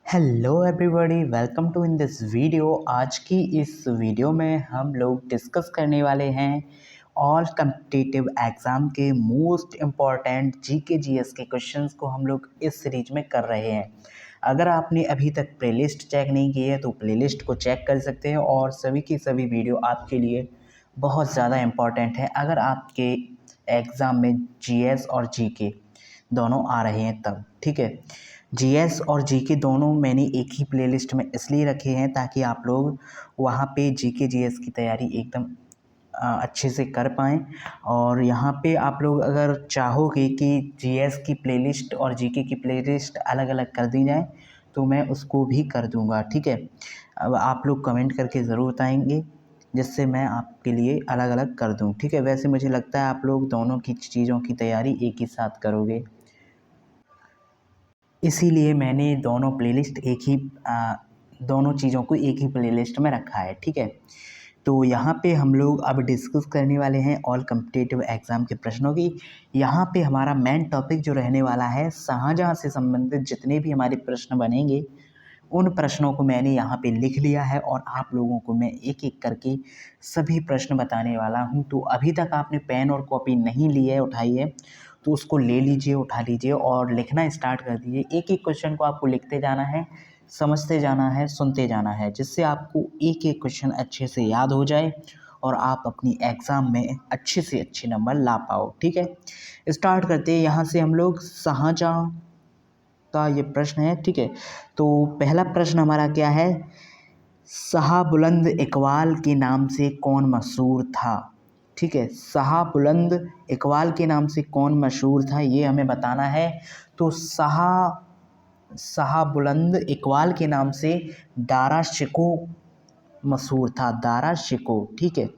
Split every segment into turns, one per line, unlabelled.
Hello everybody, welcome to in this video. आज की इस वीडियो में हम लोग डिस्कस करने वाले हैं ऑल कम्पिटिटिव एग्ज़ाम के मोस्ट इम्पॉर्टेंट जीके जीएस के क्वेश्चंस को हम लोग इस सीरीज में कर रहे हैं। अगर आपने अभी तक प्लेलिस्ट चेक नहीं की है तो प्लेलिस्ट को चेक कर सकते हैं और सभी की सभी वीडियो आपके लिए बहुत ज़्यादा इम्पॉर्टेंट है अगर आपके एग्ज़ाम में जीएस और जीके दोनों आ रहे हैं तब। ठीक है, जीएस और जीके दोनों मैंने एक ही प्लेलिस्ट में इसलिए रखे हैं ताकि आप लोग वहाँ पे जीके जीएस की तैयारी एकदम अच्छे से कर पाएँ। और यहाँ पे आप लोग अगर चाहोगे कि जीएस की प्लेलिस्ट और जीके की प्लेलिस्ट अलग अलग कर दी जाए तो मैं उसको भी कर दूँगा। ठीक है, अब आप लोग कमेंट करके ज़रूर बताएंगे जिससे मैं आपके लिए अलग अलग कर दूँ। ठीक है, वैसे मुझे लगता है आप लोग दोनों की चीज़ों की तैयारी एक ही साथ करोगे, इसीलिए मैंने दोनों चीज़ों को एक ही प्लेलिस्ट में रखा है। ठीक है, तो यहाँ पे हम लोग अब डिस्कस करने वाले हैं ऑल कम्पिटिटिव एग्ज़ाम के प्रश्नों की। यहाँ पे हमारा मेन टॉपिक जो रहने वाला है, शाहजहाँ से संबंधित जितने भी हमारे प्रश्न बनेंगे उन प्रश्नों को मैंने यहाँ पे लिख लिया है और आप लोगों को मैं एक एक करके सभी प्रश्न बताने वाला हूँ। तो अभी तक आपने पेन और कॉपी नहीं ली है, उठाई है, तो उसको ले लीजिए, उठा लीजिए और लिखना स्टार्ट कर दीजिए। एक एक क्वेश्चन को आपको लिखते जाना है, समझते जाना है, सुनते जाना है, जिससे आपको एक एक क्वेश्चन अच्छे से याद हो जाए और आप अपनी एग्ज़ाम में अच्छे से अच्छे नंबर ला पाओ। ठीक है, स्टार्ट करते हैं। यहाँ से हम लोग शाहजहाँ का ये प्रश्न है। ठीक है, तो पहला प्रश्न हमारा क्या है, शाहबुलंद इकबाल के नाम से कौन मशहूर था। ठीक है, शाहबुलंद इकबाल के नाम से कौन मशहूर था ये हमें बताना है। तो शाहबुलंद इकबाल के नाम से दारा शिको मशहूर था, दारा शिको। ठीक है,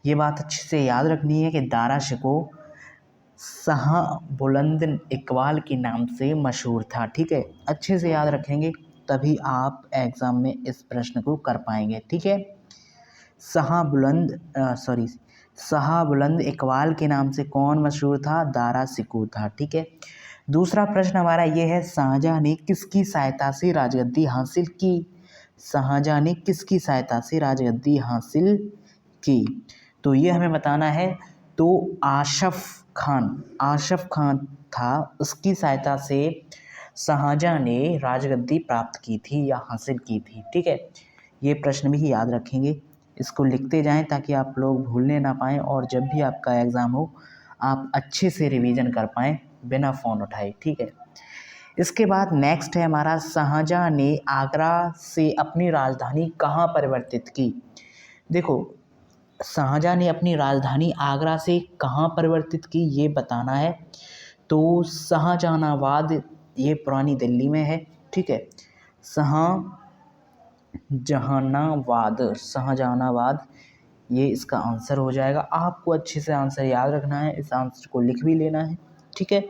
ये बात अच्छे से याद रखनी है कि दारा शिको शाहबुलंद इकबाल के नाम से मशहूर था। ठीक है, अच्छे से याद रखेंगे तभी आप एग्ज़ाम में इस प्रश्न को कर पाएंगे। ठीक है, शाहबुलंद इकबाल के नाम से कौन मशहूर था, दारा शिको था। ठीक है, दूसरा प्रश्न हमारा ये है, शाहजहाँ ने किसकी सहायता से राजगद्दी हासिल की। शाहजहाँ ने किसकी सहायता से राजगद्दी हासिल की, तो ये हमें बताना है। तो आशफ खान था, उसकी सहायता से शाहजहाँ ने राजगद्दी प्राप्त की थी या हासिल की थी। ठीक है, ये प्रश्न भी याद रखेंगे, इसको लिखते जाएं ताकि आप लोग भूलने ना पाएँ और जब भी आपका एग्ज़ाम हो आप अच्छे से रिवीजन कर पाएँ बिना फ़ोन उठाए। ठीक है, इसके बाद नेक्स्ट है हमारा, शाहजहाँ ने आगरा से अपनी राजधानी कहाँ परिवर्तित की। देखो, शाहजहाँ ने अपनी राजधानी आगरा से कहाँ परिवर्तित की ये बताना है। तो शाहजहानाबाद, ये पुरानी दिल्ली में है। ठीक है, शाहजहानाबाद ये इसका आंसर हो जाएगा। आपको अच्छे से आंसर याद रखना है, इस आंसर को लिख भी लेना है। ठीक है,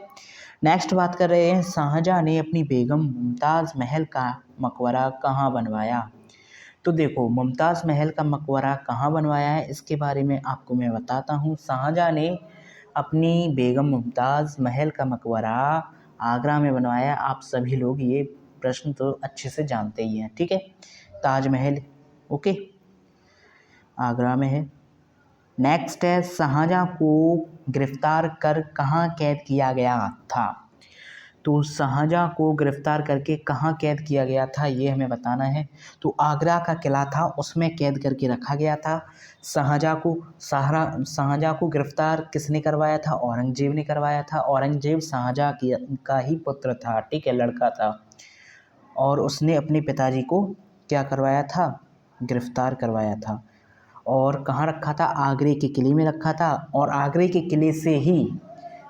नेक्स्ट बात कर रहे हैं, शाहजहाँ ने अपनी बेगम मुमताज़ महल का मकबरा कहाँ बनवाया। तो देखो, मुमताज़ महल का मकबरा कहाँ बनवाया है इसके बारे में आपको मैं बताता हूँ। शाहजहाँ ने अपनी बेगम मुमताज़ महल का मकबरा आगरा में बनवाया। आप सभी लोग ये प्रश्न तो अच्छे से जानते ही हैं। ठीक है, ताजमहल ओके आगरा में है। नेक्स्ट है, शाहजहाँ को गिरफ्तार कर कहाँ कैद किया गया था। तो शाहजहाँ को गिरफ्तार करके कहाँ कैद किया गया था ये हमें बताना है। तो आगरा का किला था, उसमें कैद करके रखा गया था। शाहजहाँ को गिरफ्तार किसने करवाया था, औरंगजेब ने करवाया था। औरंगजेब शाहजहाँ का ही पुत्र था। ठीक है, लड़का था और उसने अपने पिताजी को क्या करवाया था, गिरफ्तार करवाया था। और कहाँ रखा था, आगरे के किले में रखा था। और आगरे के किले से ही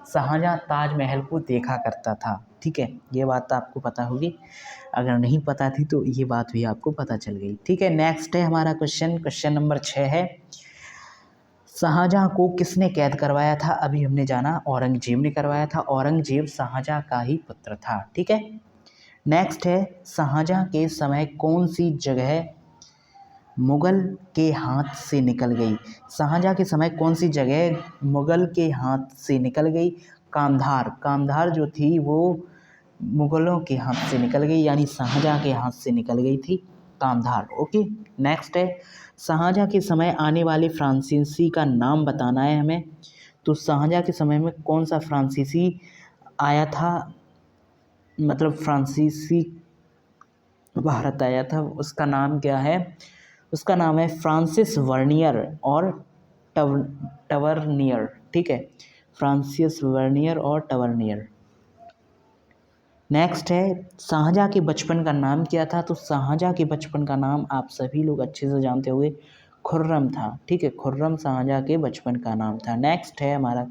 शाहजहाँ ताजमहल को देखा करता था। ठीक है, ये बात तो आपको पता होगी, अगर नहीं पता थी तो ये बात भी आपको पता चल गई। ठीक है, नेक्स्ट है हमारा क्वेश्चन नंबर 6 है, शाहजहाँ को किसने कैद करवाया था। अभी हमने जाना औरंगजेब ने करवाया था। औरंगजेब शाहजहाँ का ही पुत्र था। ठीक है, नेक्स्ट है, शाहजहाँ के समय कौन सी जगह मुग़ल के हाथ से निकल गई। शाहजहाँ के समय कौन सी जगह मुग़ल के हाथ से निकल गई। कांधार जो थी वो मुग़लों के हाथ से निकल गई, यानी शाहजहाँ के हाथ से निकल गई थी कांधार। ओके, नेक्स्ट है शाहजहाँ के समय आने वाले फ्रांसीसी का नाम बताना है हमें। तो शाहजहाँ के समय में कौन सा फ्रांसीसी आया था, मतलब फ्रांसीसी भारत आया था, उसका नाम क्या है? उसका नाम है फ्रांसिस वर्नियर और टवर्नियर। ठीक है, फ्रांसिस वर्नियर और टवर्नियर। नेक्स्ट है शाहजहाँ के बचपन का नाम क्या था? तो शाहजहाँ के बचपन का नाम आप सभी लोग अच्छे से जानते होंगे, खुर्रम था। ठीक है, खुर्रम शाहजहाँ के बचपन का नाम था। नेक्स्ट है हमारा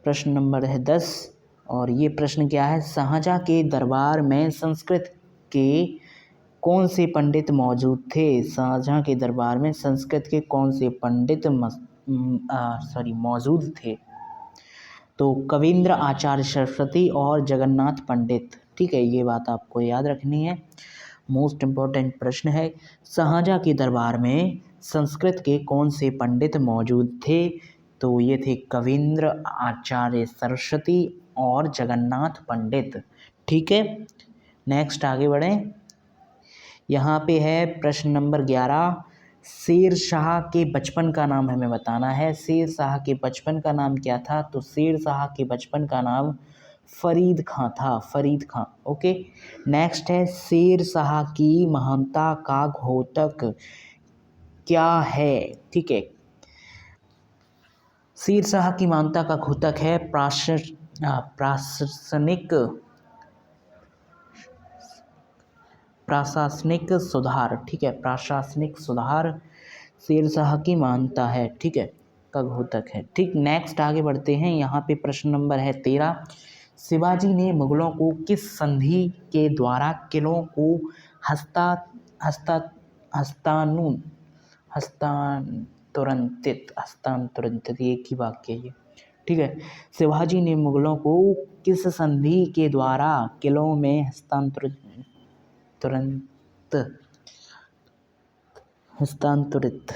प्रश्न नंबर है 10, और ये प्रश्न क्या है? शाहजहाँ के दरबार में संस्कृत के कौन से पंडित मौजूद थे? शाहजहाँ के दरबार में संस्कृत के कौन से पंडित मौजूद थे? तो कविंद्र आचार्य सरस्वती और जगन्नाथ पंडित। ठीक है, ये बात आपको याद रखनी है, मोस्ट इम्पोर्टेंट प्रश्न है। शाहजहाँ के दरबार में संस्कृत के कौन से पंडित मौजूद थे? तो ये थे कविंद्र आचार्य सरस्वती और जगन्नाथ पंडित। ठीक है, नेक्स्ट आगे बढ़ें। यहाँ पे है प्रश्न नंबर 11, शेर शाह के बचपन का नाम हमें बताना है। शेर शाह के बचपन का नाम क्या था? तो शेर शाह के बचपन का नाम फरीद खां था, फरीद खां। ओके, नेक्स्ट है शेर शाह की महानता का घोतक क्या है? ठीक है, शेर शाह की महानता का घोतक है प्रशासनिक सुधार। ठीक है, प्रशासनिक सुधार शेर शाह की मानता है। ठीक है, का घोतक है। ठीक, नेक्स्ट आगे बढ़ते हैं। यहाँ पे प्रश्न नंबर है 13, शिवाजी ने मुगलों को किस संधि के द्वारा किलों को हस्तांतरित, एक ही वाक्य है ये। ठीक है, शिवाजी ने मुगलों को किस संधि के द्वारा किलों में हस्तांतरित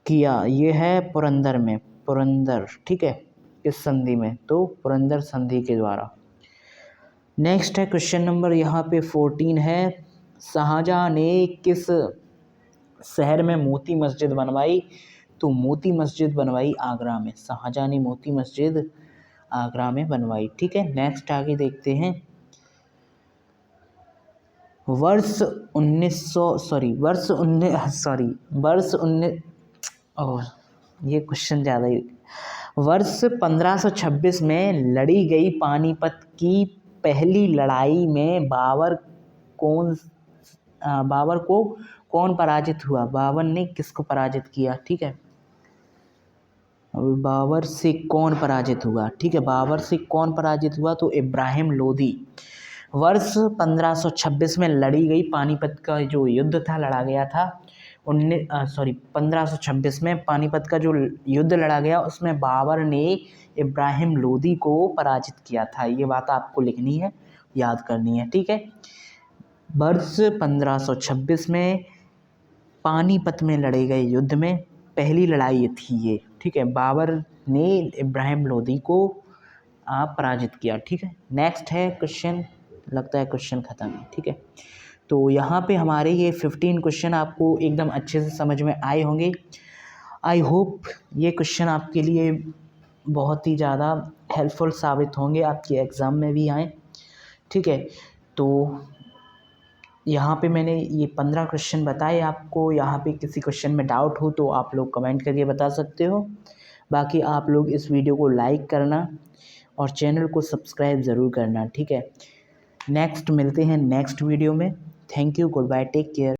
किया? ये है पुरंदर में, पुरंदर। ठीक है, किस संधि में? तो पुरंदर संधि के द्वारा। नेक्स्ट है क्वेश्चन नंबर यहाँ पे 14 है, शाहजहाँ ने किस शहर में मोती मस्जिद बनवाई? तो मोती मस्जिद बनवाई आगरा में। शाहजहाँ ने मोती मस्जिद आगरा में बनवाई। ठीक है, नेक्स्ट आगे देखते हैं। वर्ष 1526 में लड़ी गई पानीपत की पहली लड़ाई में बाबर को कौन पराजित हुआ? बाबर ने किसको पराजित किया? ठीक है, बाबर से कौन पराजित हुआ? ठीक है, बाबर से कौन पराजित हुआ? तो इब्राहिम लोदी। वर्ष 1526 में लड़ी गई पानीपत का जो युद्ध था, लड़ा गया था 1526 में पानीपत का जो युद्ध लड़ा गया, उसमें बाबर ने इब्राहिम लोदी को पराजित किया था। ये बात आपको लिखनी है, याद करनी है। ठीक है, वर्ष 1526 में पानीपत में लड़े गए युद्ध में पहली लड़ाई थी ये। ठीक है, बाबर ने इब्राहिम लोदी को पराजित किया। ठीक है, नेक्स्ट है क्वेश्चन, लगता है क्वेश्चन ख़त्म है। ठीक है, तो यहाँ पे हमारे ये 15 क्वेश्चन आपको एकदम अच्छे से समझ में आए होंगे। आई होप ये क्वेश्चन आपके लिए बहुत ही ज़्यादा हेल्पफुल साबित होंगे, आपके एग्ज़ाम में भी आए। ठीक है, तो यहाँ पे मैंने ये 15 क्वेश्चन बताए आपको। यहाँ पे किसी क्वेश्चन में डाउट हो तो आप लोग कमेंट करके बता सकते हो। बाकी आप लोग इस वीडियो को लाइक करना और चैनल को सब्सक्राइब ज़रूर करना। ठीक है, नेक्स्ट मिलते हैं नेक्स्ट वीडियो में। Thank you, good bye, take care.